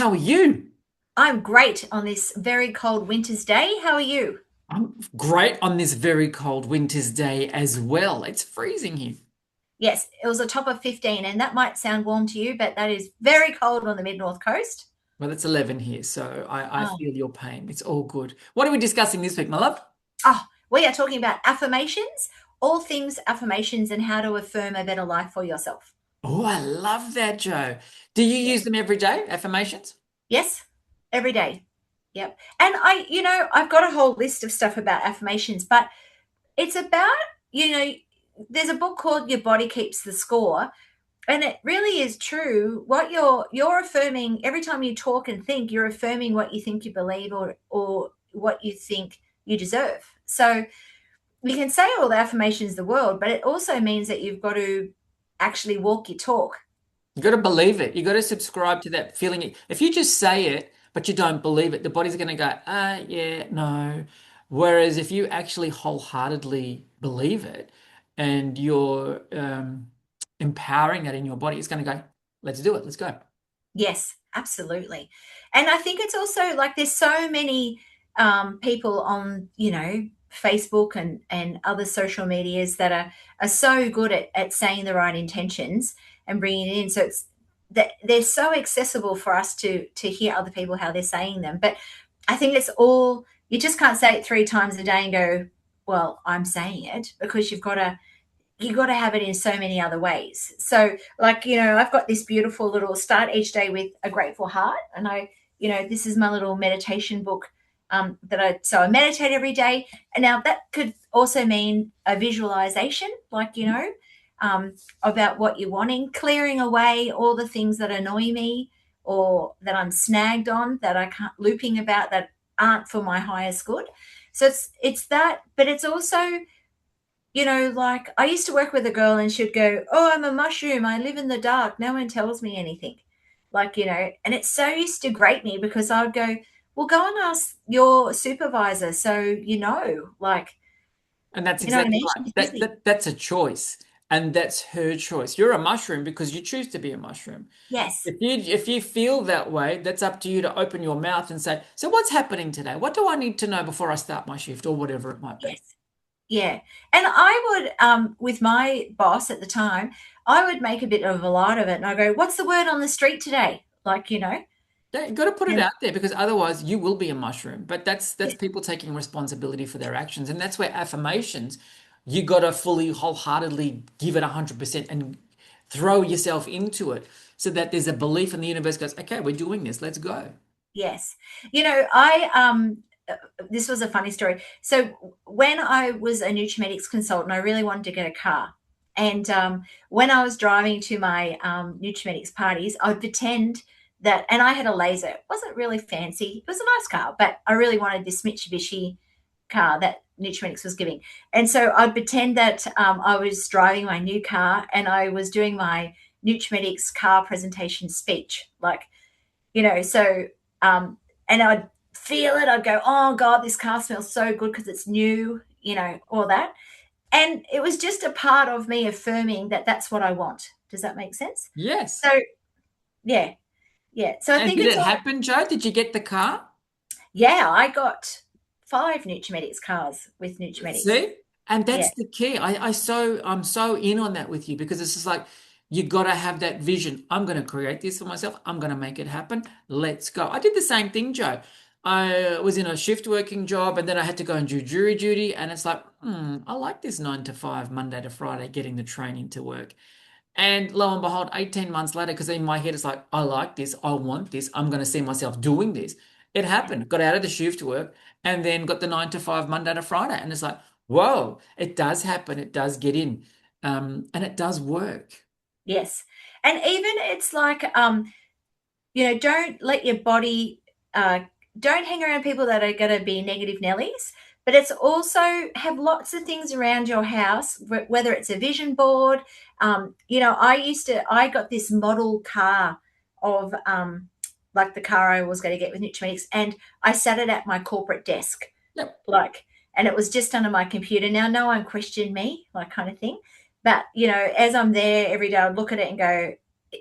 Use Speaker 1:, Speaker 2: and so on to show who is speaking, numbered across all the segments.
Speaker 1: how are you?
Speaker 2: I'm great on this very cold winter's day. How are you?
Speaker 1: I'm great on this very cold winter's day as well. It's freezing here.
Speaker 2: Yes, it was a top of 15, and that might sound warm to you, but that is very cold on the mid north coast.
Speaker 1: Well, it's 11 here, so I
Speaker 2: Oh.
Speaker 1: feel your pain. It's all good. What are we discussing this week, my love?
Speaker 2: We are talking about affirmations, all things affirmations, and how to affirm a better life for yourself.
Speaker 1: Oh, I love that, Joe. Do you
Speaker 2: Yeah.
Speaker 1: use them every day, affirmations?
Speaker 2: Yes, every day. Yep. And I've got a whole list of stuff about affirmations, but it's about, you know, there's a book called Your Body Keeps the Score. And it really is true. What you're affirming every time you talk and think, you're affirming what you think you believe or what you think you deserve. So you can say all the affirmations in the world, but it also means that you've got to actually walk your talk.
Speaker 1: You got to believe it. You got to subscribe to that feeling. If you just say it, but you don't believe it, the body's going to go, yeah, no. Whereas if you actually wholeheartedly believe it and you're empowering that in your body, it's going to go, let's do it, let's go.
Speaker 2: Yes, absolutely. And I think it's also like there's so many people on, Facebook and other social medias that are so good at saying the right intentions and bringing it in. So it's that they're so accessible for us to hear other people how they're saying them. But I think it's all you just can't say it 3 times a day and go, well, I'm saying it because you got to have it in so many other ways. So, like, I've got this beautiful little start each day with a grateful heart. And this is my little meditation book so I meditate every day. And now that could also mean a visualization, like, about what you're wanting, clearing away all the things that annoy me or that I'm snagged on that I can't looping about that aren't for my highest good. So it's that, but it's also like I used to work with a girl and she'd go, "Oh, I'm a mushroom. I live in the dark. No one tells me anything." And it so used to grate me because I would go, "Well, go and ask your supervisor so
Speaker 1: And that's
Speaker 2: you know what I
Speaker 1: exactly
Speaker 2: mean?
Speaker 1: right.
Speaker 2: She's
Speaker 1: That,
Speaker 2: busy."
Speaker 1: that that's a choice, and that's her choice. You're a mushroom because you choose to be a mushroom.
Speaker 2: Yes.
Speaker 1: If you feel that way, that's up to you to open your mouth and say, "So what's happening today? What do I need to know before I start my shift or whatever it might be?"
Speaker 2: Yes. Yeah. And I would, with my boss at the time, I would make a bit of a light of it and I go, "What's the word on the street today?"
Speaker 1: Yeah, you got to put it
Speaker 2: And
Speaker 1: out there because otherwise you will be a mushroom. But that's
Speaker 2: yes,
Speaker 1: people taking responsibility for their actions, and that's where affirmations, you got to fully, wholeheartedly give it 100% and throw yourself into it, so that there's a belief in the universe goes, okay, we're doing this, let's go.
Speaker 2: yes. I this was a funny story. So when I was a Nutrimetics consultant, I really wanted to get a car. And when I was driving to my Nutrimetics parties, I would pretend that, and I had a laser. It wasn't really fancy. It was a nice car, but I really wanted this Mitsubishi car that Nutrimetics was giving. And so I'd pretend that I was driving my new car and I was doing my Nutrimetics car presentation speech. So, um, and I'd feel it. I'd go, oh God, this car smells so good because it's new, all that. And it was just a part of me affirming that that's what I want. Does that make sense?
Speaker 1: Yes.
Speaker 2: So, yeah, yeah. So I
Speaker 1: And
Speaker 2: think
Speaker 1: did
Speaker 2: it's
Speaker 1: it
Speaker 2: all,
Speaker 1: happen, Joe? Did you get the car?
Speaker 2: yeah, I got 5 Nutrimetics cars with Nutrimetics.
Speaker 1: See? And
Speaker 2: Yeah,
Speaker 1: that's the key. I'm so in on that with you because it's just like you gotta have that vision. I'm gonna create this for myself. I'm gonna make it happen. Let's go. I did the same thing, Joe. I was in a shift working job and then I had to go and do jury duty. And it's like, I like this 9 to 5, Monday to Friday, getting the training to work. And lo and behold, 18 months later, because in my head it's like, I like this, I want this, I'm going to see myself doing this. It happened. Got out of the shift work and then got the 9 to 5, Monday to Friday. And it's like, whoa, it does happen. It does get in. And it does work.
Speaker 2: yes. And even it's like, don't let your body, uh, don't hang around people that are going to be negative Nellies. But it's also have lots of things around your house, whether it's a vision board. I got this model car of like the car I was going to get with Nutrimics, and I sat it at my corporate desk,
Speaker 1: Yep.
Speaker 2: like, and it was just under my computer. Now, no one questioned me, like kind of thing. But as I'm there every day, I'd look at it and go,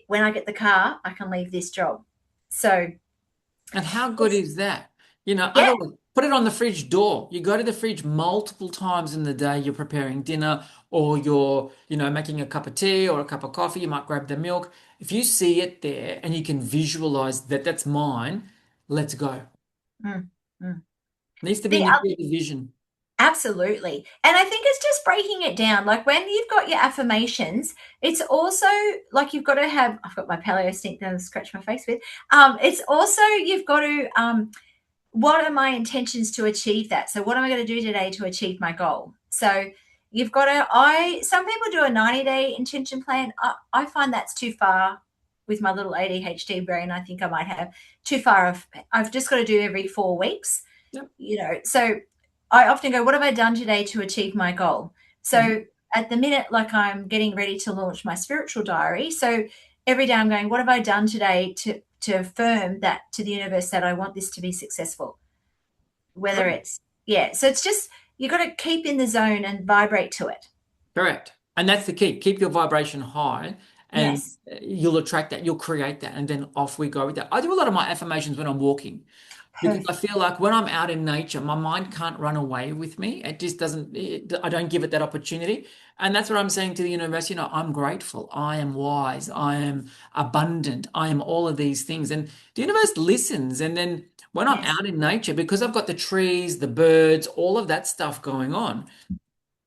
Speaker 2: when I get the car, I can leave this job. So
Speaker 1: And how good
Speaker 2: It's,
Speaker 1: is that? You know,
Speaker 2: yeah.
Speaker 1: otherwise, put it on the fridge door. You go to the fridge multiple times in the day. You're preparing dinner or you're, making a cup of tea or a cup of coffee. You might grab the milk. If you see it there and you can visualize that that's mine, let's go.
Speaker 2: Mm, mm.
Speaker 1: Needs to be
Speaker 2: The
Speaker 1: in your field of vision.
Speaker 2: Absolutely. And I think it's just breaking it down. Like when you've got your affirmations, it's also like you've got to have, I've got my paleo stick that I scratch my face with. It's also, you've got to, what are my intentions to achieve that? So what am I going to do today to achieve my goal? So you've got to, some people do a 90-day intention plan. I find that's too far with my little ADHD brain. I think I might have too far of, I've just got to do every 4 weeks,
Speaker 1: Yep.
Speaker 2: so I often go, what have I done today to achieve my goal?
Speaker 1: Mhm.
Speaker 2: So at the minute, like I'm getting ready to launch my spiritual diary. So every day I'm going, what have I done today to affirm that to the universe that I want this to be successful? Whether
Speaker 1: Correct.
Speaker 2: it's, yeah. So it's just, you got to keep in the zone and vibrate to it.
Speaker 1: Correct. And that's the key. Keep your vibration high and
Speaker 2: Yes.
Speaker 1: you'll attract that. You'll create that. And then off we go with that. I do a lot of my affirmations when I'm walking, because I
Speaker 2: Perfect.
Speaker 1: feel like when I'm out in nature, my mind can't run away with me. It just doesn't, I don't give it that opportunity. And that's what I'm saying to the universe. I'm grateful. I am wise. I am abundant. I am all of these things. And the universe listens. And then when I'm
Speaker 2: Yes.
Speaker 1: out in nature, because I've got the trees, the birds, all of that stuff going on,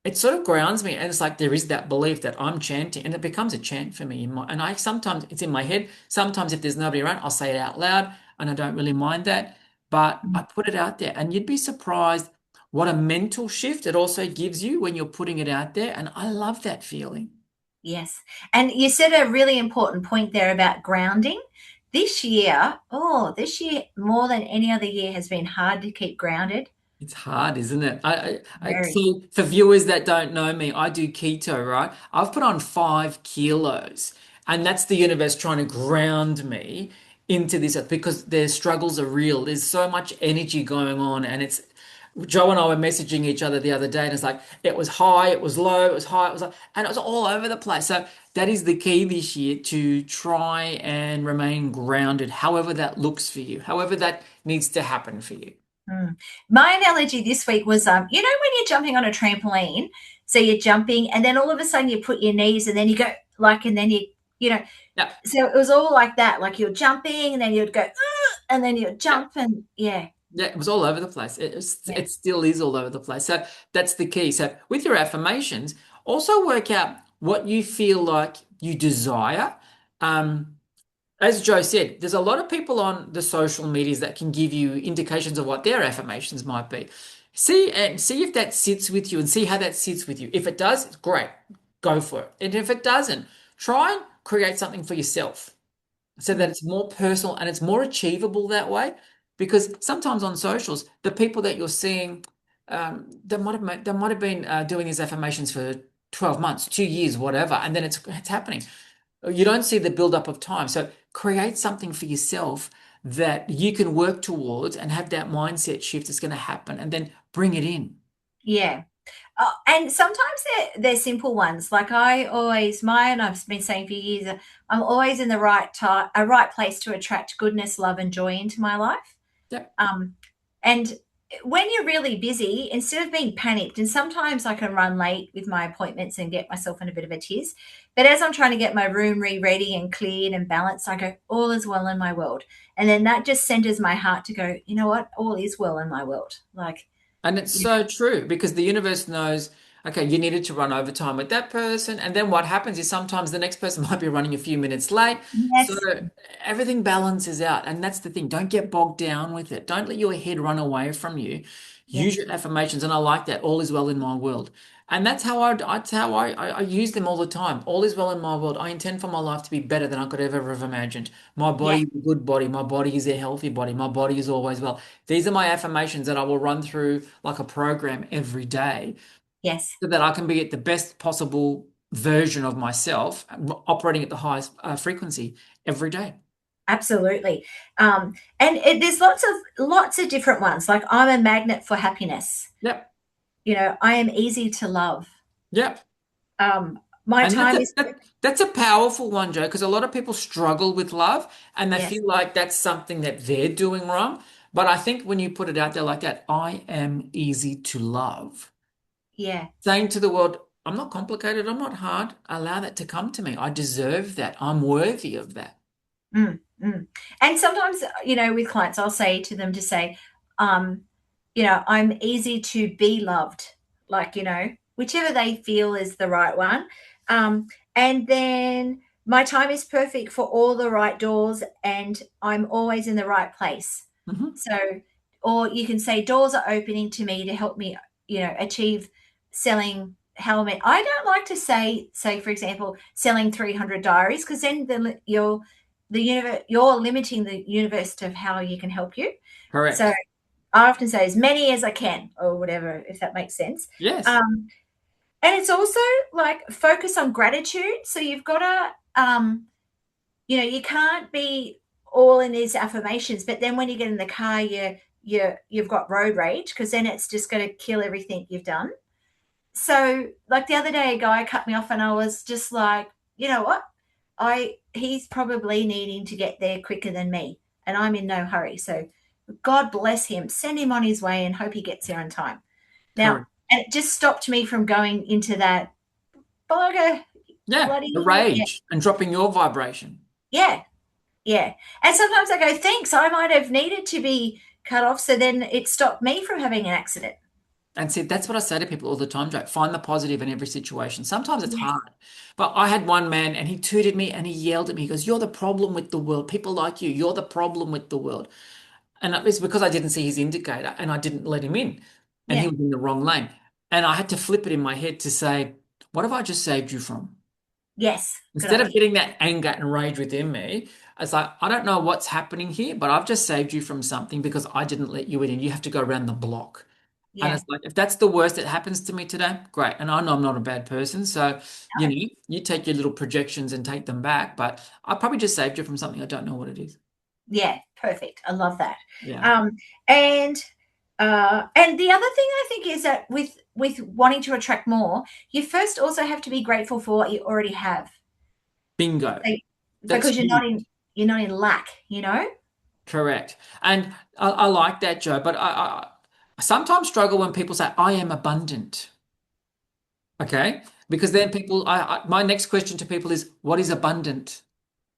Speaker 1: it sort of grounds me. And it's like there is that belief that I'm chanting and it becomes a chant for me and I sometimes it's in my head. Sometimes if there's nobody around, I'll say it out loud and I don't really mind that. But I put it out there and you'd be surprised what a mental shift it also gives you when you're putting it out there. And I love that feeling.
Speaker 2: Yes. And you said a really important point there about grounding. This year more than any other year has been hard to keep grounded.
Speaker 1: It's hard, isn't it?
Speaker 2: Very.
Speaker 1: So for viewers that don't know me, I do keto, right? I've put on 5 kilos, and that's the universe trying to ground me into this because their struggles are real. There's so much energy going on, and it's Joe and I were messaging each other the other day, and it's like it was high, it was low, it was high, it was like, and it was all over the place. So that is the key this year to try and remain grounded, however that looks for you, however that needs to happen for you.
Speaker 2: Mm. My analogy this week was, when you're jumping on a trampoline, so you're jumping, and then all of a sudden you put your knees, and then you go like, and then you know,
Speaker 1: Yeah.
Speaker 2: so it was all like that. Like you're jumping, and then you'd go, and then you'd
Speaker 1: Yeah.
Speaker 2: jump, and yeah,
Speaker 1: Yeah, it was all over the place.
Speaker 2: yeah,
Speaker 1: It still is all over the place. So that's the key. So with your affirmations, also work out what you feel like you desire. Um, as Joe said, there's a lot of people on the social medias that can give you indications of what their affirmations might be. See if that sits with you and see how that sits with you. If it does, great, go for it. And if it doesn't, try and create something for yourself so that
Speaker 2: mm,
Speaker 1: it's more personal and it's more achievable that way. Because sometimes on socials, the people that you're seeing, they might have been doing these affirmations for 12 months, 2 years, whatever, and then it's happening. You don't see the build up of time. So create something for yourself that you can work towards and have that mindset shift that's going to happen, and then bring it in.
Speaker 2: yeah. And sometimes they're simple ones. Like I've been saying for years, I'm always in the right place to attract goodness, love, and joy into my life.
Speaker 1: Yep.
Speaker 2: Um, and when you're really busy, instead of being panicked, and sometimes I can run late with my appointments and get myself in a bit of a tiz. But as I'm trying to get my room ready and cleared and balanced, I go, all is well in my world. And then that just centers my heart to go, you know what? All is well in my world. Like,
Speaker 1: And it's
Speaker 2: yeah,
Speaker 1: so true because the universe knows, okay, you needed to run overtime with that person. And then what happens is sometimes the next person might be running a few minutes late. So
Speaker 2: yes,
Speaker 1: everything balances out. And that's the thing. Don't get bogged down with it. Don't let your head run away from you. Use
Speaker 2: yes,
Speaker 1: your affirmations. And I like that. All is well in my world. And that's how I use them all the time. All is well in my world. I intend for my life to be better than I could ever have imagined. My body
Speaker 2: yes,
Speaker 1: is a good body. My body is a healthy body. My body is always well. These are my affirmations that I will run through like a program every day
Speaker 2: yes.
Speaker 1: so that I can be at the best possible version of myself, operating at the highest frequency every day.
Speaker 2: Absolutely. There's lots of different ones. Like I'm a magnet for happiness.
Speaker 1: Yep.
Speaker 2: I am easy to love.
Speaker 1: Yep.
Speaker 2: Um, My
Speaker 1: And that's
Speaker 2: time
Speaker 1: a
Speaker 2: is,
Speaker 1: that's a powerful one, Joe, because a lot of people struggle with love and they
Speaker 2: yes,
Speaker 1: feel like that's something that they're doing wrong. But I think when you put it out there like that, I am easy to love.
Speaker 2: yeah.
Speaker 1: Saying to the world, I'm not complicated, I'm not hard. Allow that to come to me. I deserve that. I'm worthy of that.
Speaker 2: Mm, mm. And sometimes, with clients, I'll say to them to say, um, I'm easy to be loved, like, whichever they feel is the right one. Um, and then my time is perfect for all the right doors, and I'm always in the right place.
Speaker 1: Hmm.
Speaker 2: So, or you can say, doors are opening to me to help me, achieve selling helmet. I don't like to say, for example, selling 300 diaries, because then you're limiting the universe of how you can help you. So
Speaker 1: Correct.
Speaker 2: I often say as many as I can, or whatever, if that makes sense.
Speaker 1: Yes.
Speaker 2: um, and it's also like focus on gratitude. So you've got to you can't be all in these affirmations, but then when you get in the car, you've got road rage, because then it's just going to kill everything you've done. So, like the other day, a guy cut me off, and I was just like, you know what? He's probably needing to get there quicker than me, and I'm in no hurry. So, God bless him. Send him on his way, and hope he gets there on time. Now,
Speaker 1: Correct.
Speaker 2: and it just stopped me from going into that bugger,
Speaker 1: Yeah.
Speaker 2: bloody
Speaker 1: The
Speaker 2: idiot. Yeah,
Speaker 1: rage and dropping your vibration.
Speaker 2: yeah, yeah. And sometimes I go, thanks. I might have needed to be cut off, so then it stopped me from having an accident.
Speaker 1: And see, that's what I say to people all the time, Joe. Find the positive in every situation. Sometimes it's
Speaker 2: Yes,
Speaker 1: hard. But I had one man and he tooted me and he yelled at me. He goes, "You're the problem with the world. People like you. You're the problem with the world." And it's because I didn't see his indicator and I didn't let him in. And he
Speaker 2: yeah,
Speaker 1: was in the wrong lane. And I had to flip it in my head to say, what have I just saved you from?
Speaker 2: yes. Good
Speaker 1: Instead
Speaker 2: on
Speaker 1: of
Speaker 2: you.
Speaker 1: getting that anger and rage within me, it's like, I don't know what's happening here, but I've just saved you from something because I didn't let you in and you have to go around the block. And
Speaker 2: Yeah.
Speaker 1: it's like, if that's the worst that happens to me today, great. And I know I'm not a bad person. So, you take your little projections and take them back. But I probably just saved you from something I don't know what it is.
Speaker 2: Yeah, perfect. I love that.
Speaker 1: Yeah.
Speaker 2: Um, and and the other thing I think is that with wanting to attract more, you first also have to be grateful for what you already have.
Speaker 1: Bingo.
Speaker 2: Like,
Speaker 1: That's
Speaker 2: because
Speaker 1: huge.
Speaker 2: you're not in lack.
Speaker 1: Correct. And I like that, Joe. But I sometimes struggle when people say, I am abundant. Okay. Because then my next question to people is, what is abundant?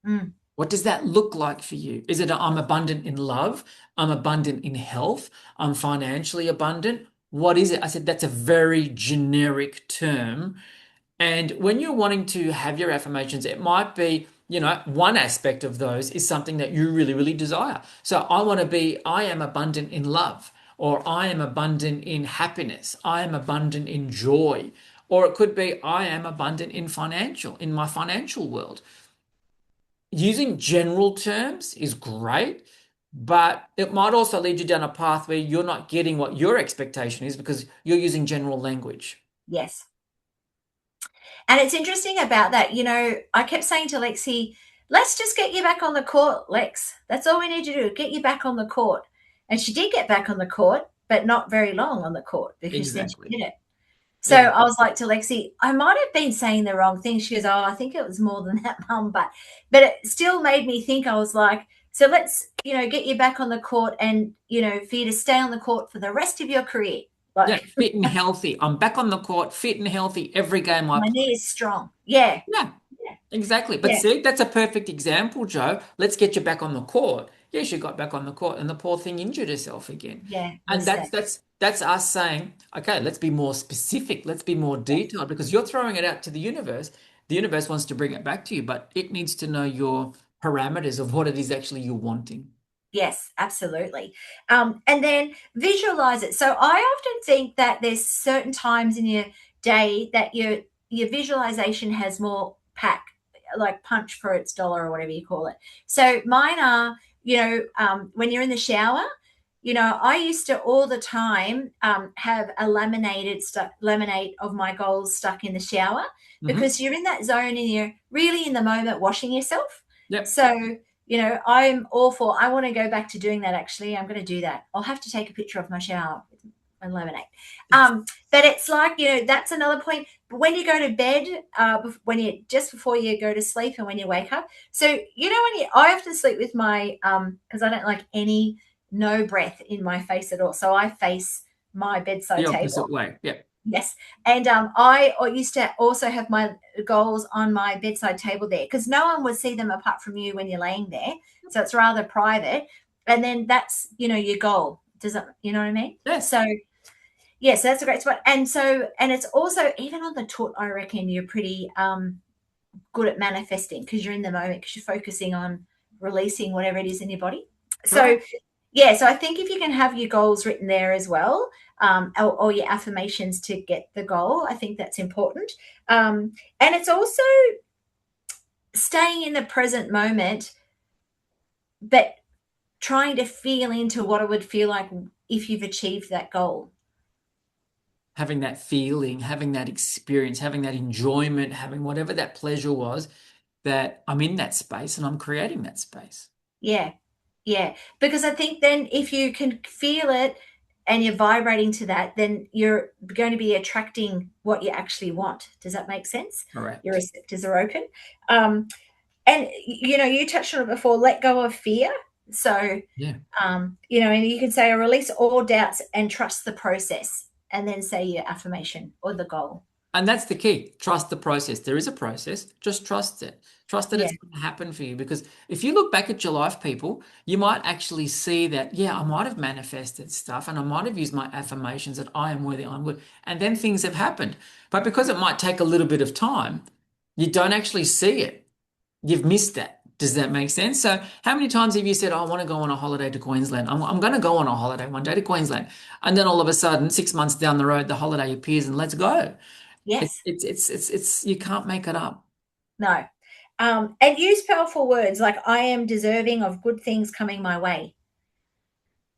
Speaker 2: Mm,
Speaker 1: What does that look like for you? Is it I'm abundant in love? I'm abundant in health? I'm financially abundant? What is it? I said that's a very generic term. And when you're wanting to have your affirmations, it might be, one aspect of those is something that you really, really desire. So I am abundant in love, or I am abundant in happiness, I am abundant in joy, or it could be I am abundant in my financial world. Using general terms is great, but it might also lead you down a path where you're not getting what your expectation is because you're using general language.
Speaker 2: yes. And it's interesting about that. I kept saying to Lexi, let's just get you back on the court, Lex. That's all we need to do, get you back on the court. And she did get back on the court, but not very long on the court, because then she
Speaker 1: Exactly.
Speaker 2: did it. So
Speaker 1: Exactly.
Speaker 2: I was like to Lexi, I might have been saying the wrong thing. She goes, oh, I think it was more than that, Mum. But it still made me think. I was like, so let's, get you back on the court, and, for you to stay on the court for the rest of your career.
Speaker 1: Yeah,
Speaker 2: Like,
Speaker 1: fit and healthy. I'm back on the court, fit and healthy every game I
Speaker 2: my
Speaker 1: play.
Speaker 2: knee is strong. Yeah.
Speaker 1: Yeah,
Speaker 2: Yeah.
Speaker 1: exactly. But
Speaker 2: Yeah.
Speaker 1: see, that's a perfect example, Joe. Let's get you back on the court. Yes, she got back on the court, and the poor thing injured herself again.
Speaker 2: Yeah.
Speaker 1: And
Speaker 2: Was that?
Speaker 1: that's us saying, okay, let's be more specific, let's be more
Speaker 2: Yes.
Speaker 1: detailed, because you're throwing it out to the universe. The universe wants to bring it back to you, but it needs to know your parameters of what it is actually you're wanting.
Speaker 2: Yes, absolutely. And then visualize it. So I often think that there's certain times in your day that your visualization has more pack, like punch for its dollar, or whatever you call it. So mine are, when you're in the shower. I used to all the time have a laminate of my goals stuck in the shower,
Speaker 1: Hmm.
Speaker 2: because you're in that zone and you're really in the moment washing yourself.
Speaker 1: Yep.
Speaker 2: So I'm all for, I want to go back to doing that. Actually, I'm going to do that. I'll have to take a picture of my shower. eliminate.
Speaker 1: It's
Speaker 2: But it's like, that's another point. But when you go to bed, when you just before you go to sleep and when you wake up. So, I often sleep with my, because I don't like any no breath in my face at all. So I face my
Speaker 1: the
Speaker 2: bedside
Speaker 1: opposite
Speaker 2: table.
Speaker 1: way. Yeah.
Speaker 2: Yes. And I used to also have my goals on my bedside table there because no one would see them apart from you when you're laying there. So it's rather private. And then that's, your goal. Does it, you know what I mean?
Speaker 1: Yes.
Speaker 2: So, yes, that's a great spot. And it's also, even on the toot, I reckon you're pretty good at manifesting because you're in the moment because you're focusing on releasing whatever it is in your body.
Speaker 1: Correct.
Speaker 2: So, yeah, so I think if you can have your goals written there as well, or your affirmations to get the goal, I think that's important. And it's also staying in the present moment, but trying to feel into what it would feel like if you've achieved that goal.
Speaker 1: Having that feeling, having that experience, having that enjoyment, having whatever that pleasure was, that I'm in that space and I'm creating that space.
Speaker 2: Yeah. Yeah. Because I think then if you can feel it and you're vibrating to that, then you're going to be attracting what you actually want. Does that make sense? Your
Speaker 1: Correct.
Speaker 2: receptors are open. Um, and you touched on it before, let go of fear. So,
Speaker 1: Yeah.
Speaker 2: and you can say, I release all doubts and trust the process, and then say your affirmation or the goal.
Speaker 1: And that's the key. Trust the process. There is a process. Just trust it. Trust that
Speaker 2: Yeah.
Speaker 1: it's going to happen for you. Because if you look back at your life, people, you might actually see that, yeah, I might have manifested stuff and I might have used my affirmations that I am worthy, I'm good. And then things have happened. But because it might take a little bit of time, you don't actually see it. You've missed that. Does that make sense? So, how many times have you said, I want to go on a holiday to Queensland? I'm going to go on a holiday one day to Queensland. And then all of a sudden, 6 months down the road, the holiday appears and let's go.
Speaker 2: Yes.
Speaker 1: You can't make it up.
Speaker 2: No. And use powerful words like, I am deserving of good things coming my way.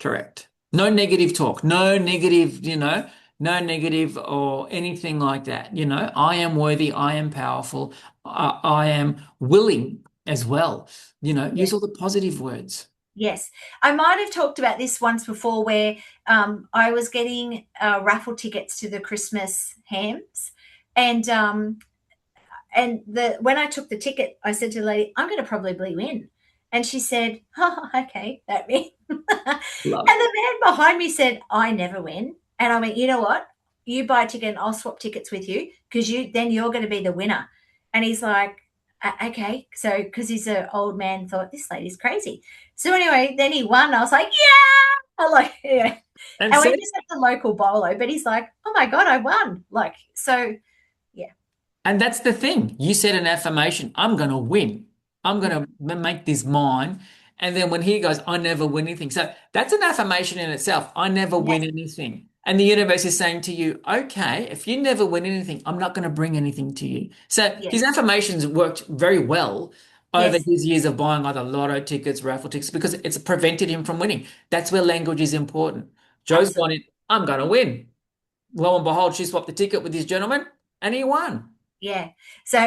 Speaker 1: Correct. No negative talk, no negative, no negative or anything like that. I am worthy, I am powerful, I am willing as well. Use all the positive words.
Speaker 2: Yes. I might have talked about this once before where I was getting raffle tickets to the Christmas hams. And when I took the ticket, I said to the lady, I'm going to probably win. And she said, oh, okay, that me. And
Speaker 1: Love.
Speaker 2: the man behind me said, I never win. And I went, you know what? You buy a ticket and I'll swap tickets with you because you're going to be the winner. And he's like, okay. So, because he's an old man, thought this lady's crazy. So anyway, then he won. I was like, yeah. I like, yeah.
Speaker 1: And
Speaker 2: And we
Speaker 1: see,
Speaker 2: just at the local bolo, but he's like, oh my God, I won. Like, so yeah.
Speaker 1: and that's the thing. You said an affirmation, I'm going to win. I'm
Speaker 2: Yeah.
Speaker 1: going to make this mine. And then when he goes, I never win anything. So that's an affirmation in itself. I never win
Speaker 2: Yes.
Speaker 1: anything. And the universe is saying to you, okay, if you never win anything, I'm not going to bring anything to you. So his
Speaker 2: Yes.
Speaker 1: affirmations worked very well over
Speaker 2: Yes.
Speaker 1: his years of buying either lotto tickets, raffle tickets, because it's prevented him from winning. That's where language is important. Joe's gone
Speaker 2: Absolutely.
Speaker 1: in, I'm going to win. Lo and behold, she swapped the ticket with this gentleman and he won.
Speaker 2: Yeah. So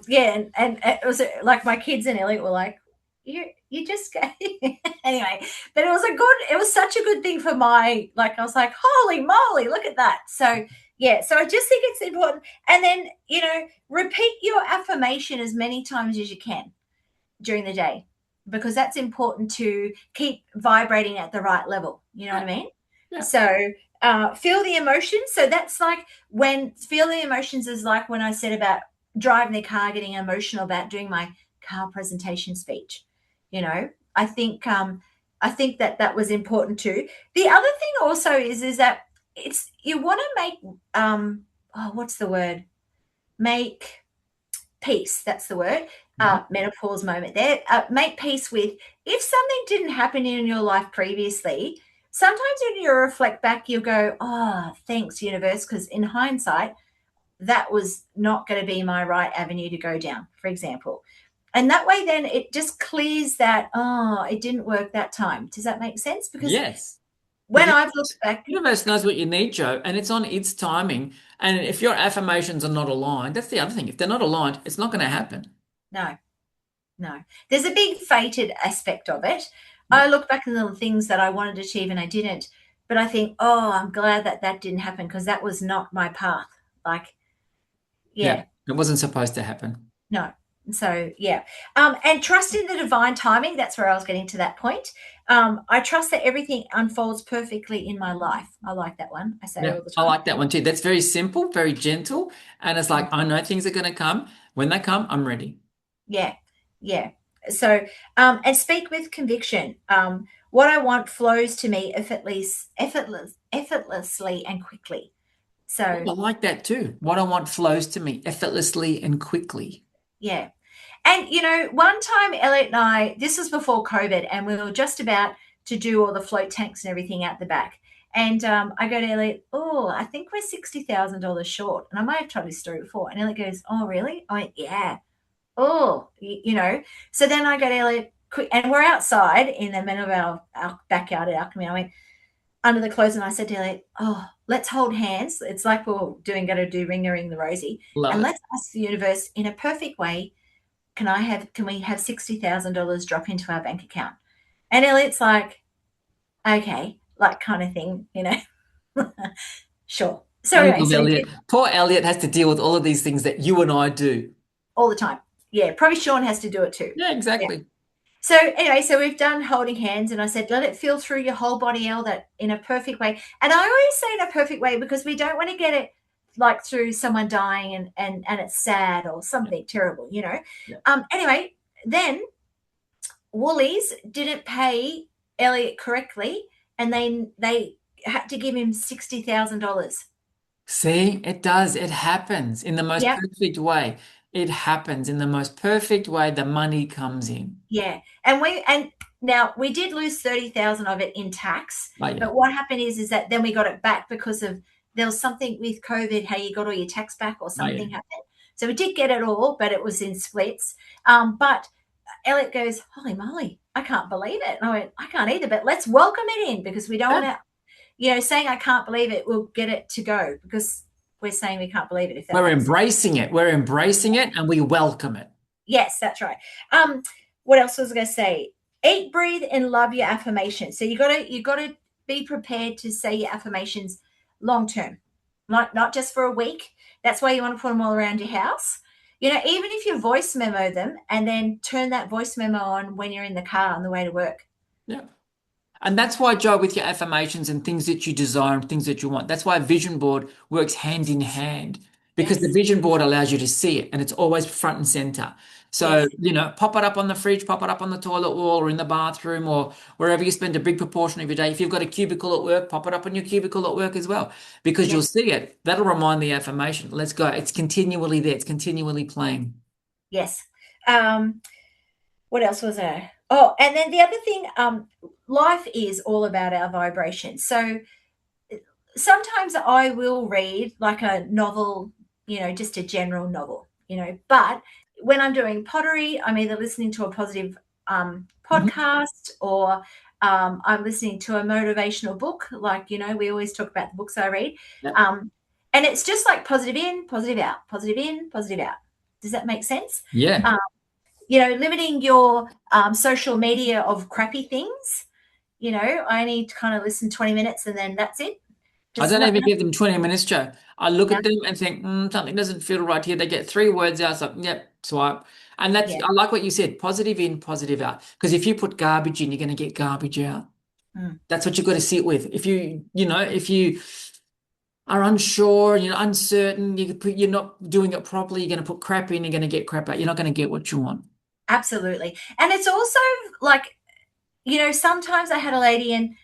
Speaker 2: yeah, and it was like my kids and Elliot were like, you just go anyway. But it was such a good thing for I was like, holy moly, look at that. So yeah, so I just think it's important. And then, repeat your affirmation as many times as you can during the day because that's important to keep vibrating at the right level. You know what
Speaker 1: Yeah,
Speaker 2: I mean?
Speaker 1: yeah.
Speaker 2: So feel the emotions. So that's like when feel the emotions is like when I said about driving the car, getting emotional about doing my car presentation speech. I think that was important too. The other thing also is that it's you want to make what's the word? Make peace. That's the word.
Speaker 1: Mhm.
Speaker 2: Menopause moment there. Make peace with if something didn't happen in your life previously. Sometimes when you reflect back, you go, "Oh, thanks, universe," because in hindsight, that was not going to be my right avenue to go down, for example. And that way, then it just clears that. Oh, it didn't work that time. Does that make sense? Because
Speaker 1: Yes. The
Speaker 2: when I've looked back,
Speaker 1: universe knows what you need, Joe, and it's on its timing. And if your affirmations are not aligned, that's the other thing. If they're not aligned, it's not going to happen.
Speaker 2: no, no. There's a big fated aspect of it.
Speaker 1: Yeah.
Speaker 2: I look back at the things that I wanted to achieve and I didn't. but I think, oh, I'm glad that that didn't happen because that was not my path. Like,
Speaker 1: Yeah.
Speaker 2: yeah,
Speaker 1: It wasn't supposed to happen.
Speaker 2: no. So yeah, and trust in the divine timing. That's where I was getting to that point. I trust that everything unfolds perfectly in my life. I like that one. I say it
Speaker 1: Yeah.
Speaker 2: all the
Speaker 1: I
Speaker 2: time.
Speaker 1: like that one too. That's very simple, very gentle. And it's
Speaker 2: Mm.
Speaker 1: like, I know things are going to come. When they come, I'm ready.
Speaker 2: Yeah, yeah. So, and speak with conviction. What I want flows to me effortlessly and quickly.
Speaker 1: Oh,
Speaker 2: So,
Speaker 1: I like that too. What I want flows to me effortlessly and quickly.
Speaker 2: yeah. And, one time Elliot and I, this was before COVID, and we were just about to do all the float tanks and everything out the back. And I go to Elliot, oh, I think we're $60,000 short. And I might have told this story before. And Elliot goes, oh, really? I went, yeah. Oh, So then I go to Elliot, quick, and we're outside in the middle of our backyard at Alchemy. I went under the clothes and I said to Elliot, oh, let's hold hands. It's like we're going to do Ring a Ring the Rosie.
Speaker 1: Love
Speaker 2: And
Speaker 1: it.
Speaker 2: let's ask the universe in a perfect way, can we have $60,000 drop into our bank account? And Elliot's like, okay, like kind of thing. Sure. So
Speaker 1: I
Speaker 2: anyway,
Speaker 1: love
Speaker 2: so we did
Speaker 1: Elliot. Poor Elliot has to deal with all of these things that you and I do.
Speaker 2: all the time. Yeah, probably Sean has to do it too.
Speaker 1: Yeah,
Speaker 2: Yeah.
Speaker 1: exactly.
Speaker 2: So anyway, so we've done holding hands, and I said, let it feel through your whole body, El, that in a perfect way. And I always say in a perfect way because we don't want to get it like through someone dying and it's sad or
Speaker 1: Yeah,
Speaker 2: something terrible.
Speaker 1: yeah.
Speaker 2: Anyway, then Woolies didn't pay Elliot correctly, and they had to give him $60,000.
Speaker 1: See, it does. It happens in the most
Speaker 2: Yep.
Speaker 1: perfect way. It happens in the most perfect way. The money comes in.
Speaker 2: Yeah, and now we did lose 30,000 of it in tax,
Speaker 1: Oh, yeah.
Speaker 2: but what happened is that then we got it back because of there was something with COVID, how you got all your tax back or
Speaker 1: Oh, yeah.
Speaker 2: something happened. So we did get it all, but it was in splits. But Elliot goes, holy moly, I can't believe it. And I went, I can't either, but let's welcome it in because we don't
Speaker 1: Yeah.
Speaker 2: want to, saying I can't believe it will get it to go because we're saying we can't believe it, if that
Speaker 1: We're
Speaker 2: makes sense.
Speaker 1: embracing it. We're embracing it and we welcome it.
Speaker 2: Yes, that's right. Um, what else was I going to say? Eat, breathe, and love your affirmations. So you gotta be prepared to say your affirmations long term, not just for a week. That's why you want to put them all around your house. Even if you voice memo them and then turn that voice memo on when you're in the car on the way to work.
Speaker 1: Yeah. And that's why, Joe, with your affirmations and things that you desire and things that you want, that's why a vision board works hand in hand because the
Speaker 2: Yes,
Speaker 1: vision board allows you to see it and it's always front and center. So,
Speaker 2: yes,
Speaker 1: pop it up on the fridge, pop it up on the toilet wall or in the bathroom or wherever you spend a big proportion of your day. If you've got a cubicle at work, pop it up on your cubicle at work as well because you'll
Speaker 2: yes,
Speaker 1: see it. That'll remind the affirmation. Let's go. It's continually there, it's continually playing.
Speaker 2: yes. Um, what else was there? Oh, and then the other thing, life is all about our vibration. So sometimes I will read like a novel, just a general novel, but when I'm doing pottery, I'm either listening to a positive
Speaker 1: Mhm.
Speaker 2: podcast or I'm listening to a motivational book. Like, we always talk about the books I read.
Speaker 1: Yep.
Speaker 2: Um, and it's just like positive in, positive out, positive in, positive out. Does that make sense?
Speaker 1: Yeah.
Speaker 2: Um, limiting your social media of crappy things. I need to kind of listen 20 minutes and then that's it
Speaker 1: I
Speaker 2: because
Speaker 1: don't
Speaker 2: not
Speaker 1: even give them 20 minutes, Joe. I look
Speaker 2: no,
Speaker 1: at them and think, something doesn't feel right here. They get three words out. It's like, yep, swipe. And
Speaker 2: yeah,
Speaker 1: I like what you said, positive in, positive out. Because if you put garbage in, you're going to get garbage out.
Speaker 2: mm,
Speaker 1: That's what you've got to sit with. If you are unsure, you're uncertain, you're not doing it properly, you're going to put crap in, you're going to get crap out. You're not going to get what you want.
Speaker 2: absolutely. And it's also like, sometimes I had a lady and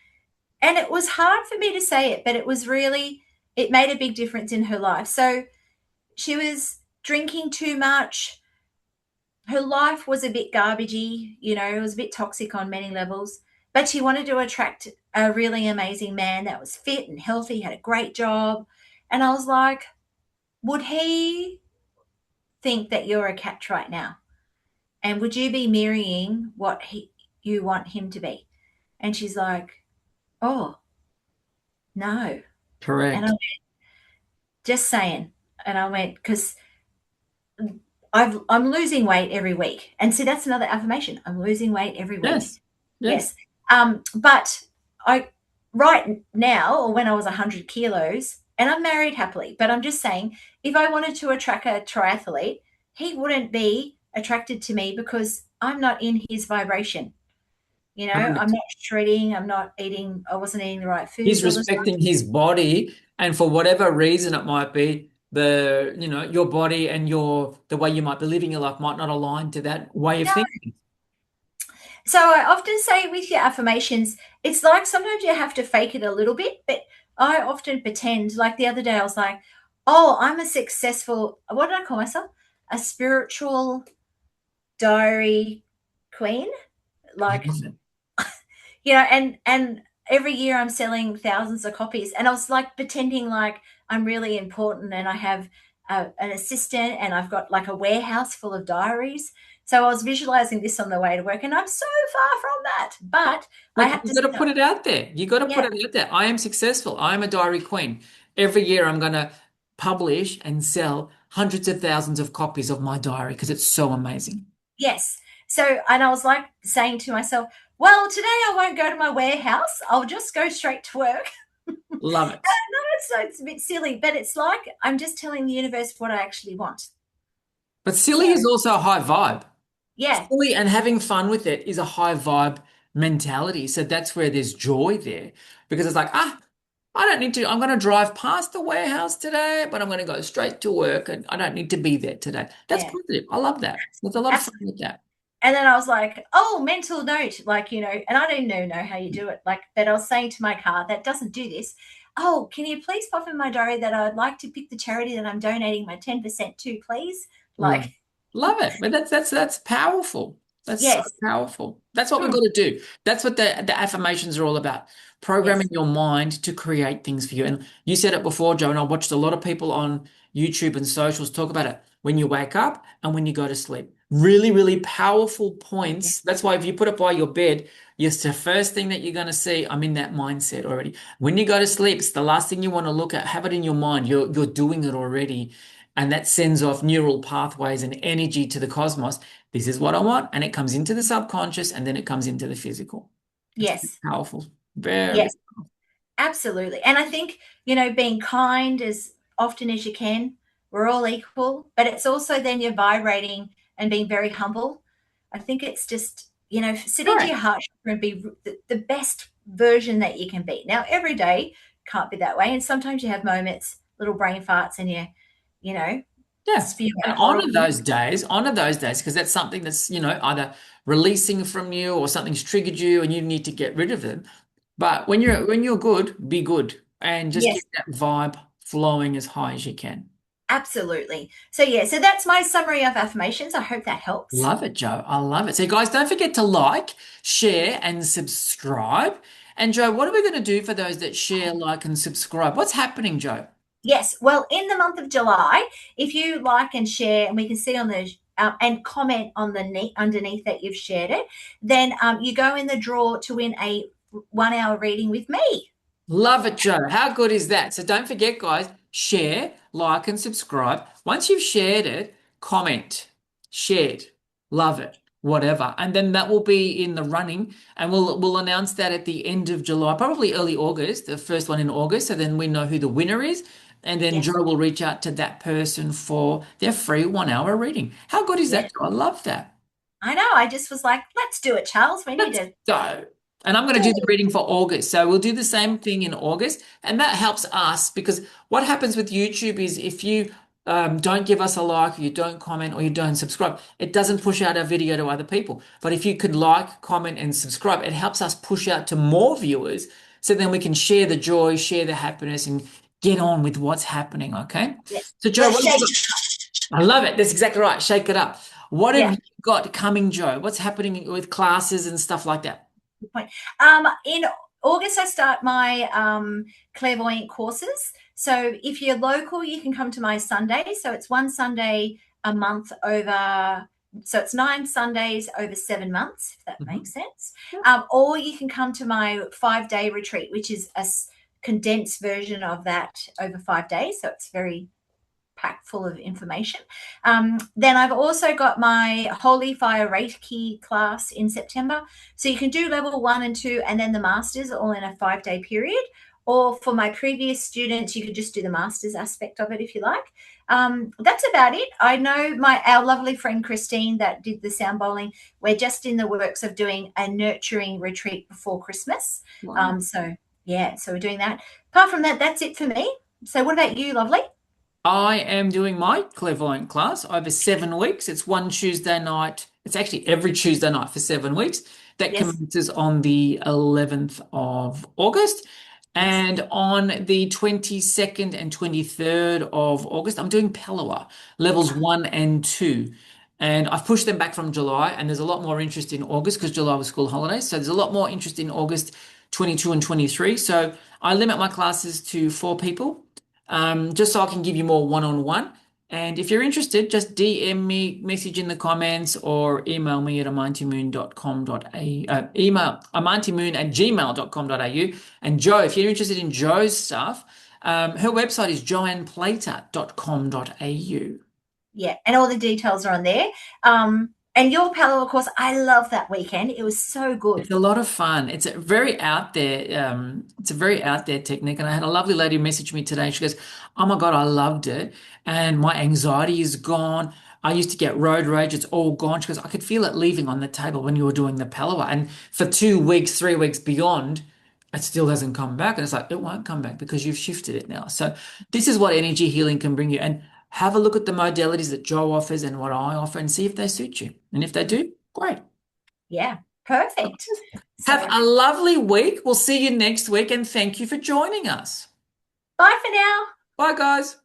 Speaker 2: it was hard for me to say it, but it made a big difference in her life. So she was drinking too much. Her life was a bit garbagey, it was a bit toxic on many levels, but she wanted to attract a really amazing man that was fit and healthy, had a great job. And I was like, would he think that you're a catch right now? And would you be mirroring what you want him to be? And she's like, oh, no. And I
Speaker 1: Correct.
Speaker 2: went, just saying. And I went, because I'm losing weight every week. And see, that's another affirmation. I'm losing weight every week.
Speaker 1: Yes. Yes.
Speaker 2: Yes. But I right now, or when I was 100 kilos, and I'm married happily, but I'm just saying, if I wanted to attract a triathlete, he wouldn't be attracted to me because I'm not in his vibration. I'm not shredding, I wasn't eating the right
Speaker 1: He's
Speaker 2: foods all the time.
Speaker 1: respecting his body, and for whatever reason it might be, your body and the way you might be living your life might not align to that way of
Speaker 2: No.
Speaker 1: thinking.
Speaker 2: So I often say with your affirmations, it's like sometimes you have to fake it a little bit, but I often pretend. Like the other day, I was like, oh, I'm a successful, what did I call myself? A spiritual diary queen. Like,
Speaker 1: Love it.
Speaker 2: and every year I'm selling thousands of copies. And I was like pretending like I'm really important and I have an assistant and I've got like a warehouse full of diaries. So I was visualizing this on the way to work, and I'm so far from that. But I
Speaker 1: Look,
Speaker 2: had
Speaker 1: you
Speaker 2: to
Speaker 1: got to
Speaker 2: stop.
Speaker 1: put it out there. You got to put
Speaker 2: Yeah.
Speaker 1: it out there. I am successful. I am a diary queen. Every year I'm going to publish and sell hundreds of thousands of copies of my diary because it's so amazing.
Speaker 2: Yes. So, and I was like saying to myself, well, today I won't go to my warehouse. I'll just go straight to work.
Speaker 1: Love it.
Speaker 2: So it's a bit silly, but it's like I'm just telling the universe what I actually want.
Speaker 1: But
Speaker 2: So,
Speaker 1: silly is also a high vibe.
Speaker 2: yeah,
Speaker 1: Silly and having fun with it is a high vibe mentality. So that's where there's joy there because it's like, I don't need to, I'm going to drive past the warehouse today, but I'm going to go straight to work and I don't need to be there today. That's
Speaker 2: yeah,
Speaker 1: positive. I love that. There's a lot of fun
Speaker 2: absolutely.
Speaker 1: with that.
Speaker 2: And then I was like, oh, mental note, like, and I don't know how you do it. Like, but I was saying to my car that doesn't do this. Oh, can you please pop in my diary that I'd like to pick the charity that I'm donating my 10% to, please? Like,
Speaker 1: Love, love it. But that's powerful. That's so
Speaker 2: yes,
Speaker 1: powerful. That's what we've got
Speaker 2: mm,
Speaker 1: to do. That's what the affirmations are all about. Programming
Speaker 2: yes,
Speaker 1: your mind to create things for you. And you said it before, Joe, and I watched a lot of people on YouTube and socials talk about it when you wake up and when you go to sleep. Really, really powerful
Speaker 2: yeah,
Speaker 1: points. That's why if you put it by your bed, it's the first thing that you're going to see. I'm in that mindset already. When you go to sleep, it's the last thing you want to look at. Have it in your mind. You're doing it already. And that sends off neural pathways and energy to the cosmos. This is what I want. And it comes into the subconscious and then it comes into the physical. It's
Speaker 2: yes,
Speaker 1: powerful. Very.
Speaker 2: yes. Absolutely. And I think, being kind as often as you can, we're all equal, but it's also then you're vibrating and being very humble. I think it's just, sit into your
Speaker 1: Correct.
Speaker 2: heart chakra and be the best version that you can be. Now, every day can't be that way. And sometimes you have moments, little brain farts, and you know,
Speaker 1: Yeah.
Speaker 2: spew
Speaker 1: And
Speaker 2: out horrible.
Speaker 1: honor those days, because that's something that's, either releasing from you or something's triggered you and you need to get rid of them. But when you're good, be good and just
Speaker 2: Yes,
Speaker 1: keep that vibe flowing as high as you can.
Speaker 2: absolutely. So, yeah, so that's my summary of affirmations. I hope that helps.
Speaker 1: Love it, Joe. I love it. So, guys, don't forget to like, share, and subscribe. And, Joe, what are we going to do for those that share, like, and subscribe? What's happening, Joe?
Speaker 2: Yes. Well, in the month of July, if you like and share, and we can see on the and comment on the underneath that you've shared it, then you go in the draw to win a 1 hour reading with me.
Speaker 1: Love it, Joe. How good is that? So, don't forget, guys, share, like, and subscribe. Once you've shared it, comment, shared, love it, whatever. And then that will be in the running. And we'll announce that at the end of July, probably early August, the first one in August. So then we know who the winner is. And then
Speaker 2: Yes.
Speaker 1: Joe will reach out to that person for their free 1 hour reading. How good is that,
Speaker 2: Yes.
Speaker 1: Joe? I love that.
Speaker 2: I know. I just was like, let's do it, Charles. We need
Speaker 1: Let's
Speaker 2: to
Speaker 1: go. And I'm going to
Speaker 2: do
Speaker 1: do the
Speaker 2: it.
Speaker 1: reading for August. So we'll do the same thing in August. And that helps us because what happens with YouTube is if you don't give us a like, or you don't comment, or you don't subscribe, it doesn't push out our video to other people. But if you could like, comment, and subscribe, it helps us push out to more viewers. So then we can share the joy, share the happiness, and get on with what's happening. Okay.
Speaker 2: Yes.
Speaker 1: So, Joe,
Speaker 2: Let's
Speaker 1: what have you
Speaker 2: shake
Speaker 1: got?
Speaker 2: it up.
Speaker 1: I love it. That's exactly right. Shake it up. What have
Speaker 2: Yeah.
Speaker 1: you got coming, Joe? What's happening with classes and stuff like that?
Speaker 2: Good point. In August, I start my clairvoyant courses. So if you're local, you can come to my Sunday. So it's one Sunday a month over. So it's 9 Sundays over 7 months, if that
Speaker 1: Mhm.
Speaker 2: makes sense. Or you can come to my 5 day retreat, which is a condensed version of that over 5 days. So it's very packed full of information. Then I've also got my Holy Fire Reiki class in September. So you can do level 1 and 2 and then the masters all in a 5-day period. Or for my previous students, you could just do the masters aspect of it if you like. That's about it. I know our lovely friend Christine that did the sound bowling. We're just in the works of doing a nurturing retreat before Christmas.
Speaker 1: Wow.
Speaker 2: So yeah, so we're doing that. Apart from that, that's it for me. So what about you, lovely?
Speaker 1: I am doing my clairvoyant class over 7 weeks. It's one Tuesday night. It's actually every Tuesday night for 7 weeks. That
Speaker 2: Yes.
Speaker 1: commences on the 11th of August.
Speaker 2: Yes.
Speaker 1: And on the 22nd and 23rd of August, I'm doing Palawa, levels 1 and 2. And I've pushed them back from July, and there's a lot more interest in August because July was school holidays. So there's a lot more interest in August 22 and 23. So I limit my classes to 4 people, just so I can give you more one-on-one. And if you're interested, just DM me, message in the comments, or email me at amantimoon.com.au. Email amantimoon@gmail.com.au. And Joe, if you're interested in Joe's stuff, her website is joanneplater.com.au.
Speaker 2: Yeah, and all the details are on there. And your Palo, of course, I love that weekend. It was so good.
Speaker 1: It's a lot of fun. It's a very out there. It's a very out there technique. And I had a lovely lady message me today. She goes, "Oh my God, I loved it, and my anxiety is gone. I used to get road rage. It's all gone." She goes, "I could feel it leaving on the table when you were doing the Palawa, and for 2 weeks, 3 weeks beyond, it still hasn't come back." And it's like it won't come back because you've shifted it now. So this is what energy healing can bring you. And have a look at the modalities that Joe offers and what I offer, and see if they suit you. And if they do, great.
Speaker 2: Yeah, perfect.
Speaker 1: Have
Speaker 2: So
Speaker 1: a lovely week. We'll see you next week, and thank you for joining us.
Speaker 2: bye for now.
Speaker 1: Bye, guys.